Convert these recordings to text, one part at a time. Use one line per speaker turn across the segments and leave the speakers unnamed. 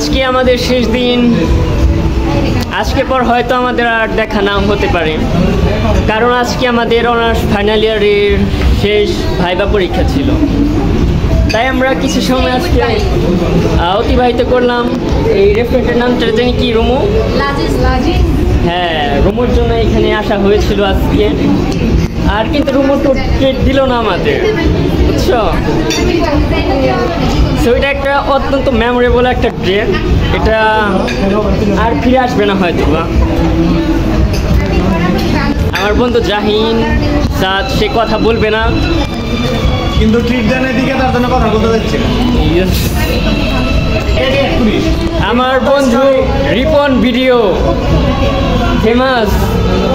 আজকে আমাদের শেষ দিন। আজকে পর হয়তো আমাদের আর দেখা নাও হতে পারে, কারণ আজকে আমাদের অনার্স ফাইনাল ইয়ারের শেষ ভাইবা পরীক্ষা ছিল। তাই আমরা কিছু সময় আজকে অতিবাহিত করলাম। এই রেস্টুরেন্টের নামটা জানি কি, রুমু? হ্যাঁ, রুমুর জন্য এখানে আসা হয়েছিল আজকে। আর কিন্তু রুমু তো ট্রিট দিল না আমাদের, বুঝছো? সো এটা একটা অত্যন্ত মেমোরেবল একটা ডে। এটা আর ফিরে আসবে না হয়তো বা। আমার বন্ধু জাহিন সাদ সে কথা বলবে না,
কিন্তু ট্রিট দেনের দিকে তার জন্য কথা বলতে যাচ্ছে।
আমার বন্ধু রিপন ভিডিও ফেমাস,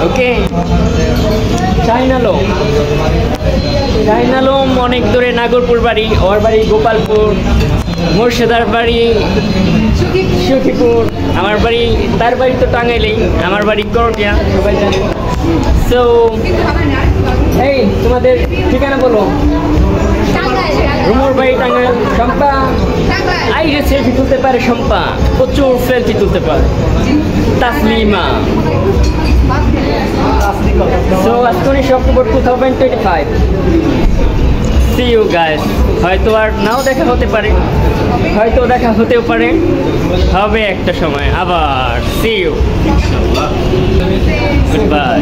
ওকে। শাহিন আলম অনেক দূরে, নাগরপুর বাড়ি, ওর বাড়ি গোপালপুর, মুর্শিদার বাড়ি সখীপুর, আমার বাড়ি, তার বাড়ি তো টাঙ্গাইলেই, আমার বাড়ি করটিয়া, সবাই জানে। সো এই তোমাদের ঠিকানা বলো। রুমুর বাড়ি টাঙ্গাইল। শম্পা আইরে সেলফি তুলতে পারে, শম্পা প্রচুর সেলফি তুলতে পারে। Taslima. So 19 October 2025। See you guys. হয়তো আর নাও দেখা হতে পারে, হয়তো দেখা হতেও পারে, হবে একটা সময় আবার। See you, good by.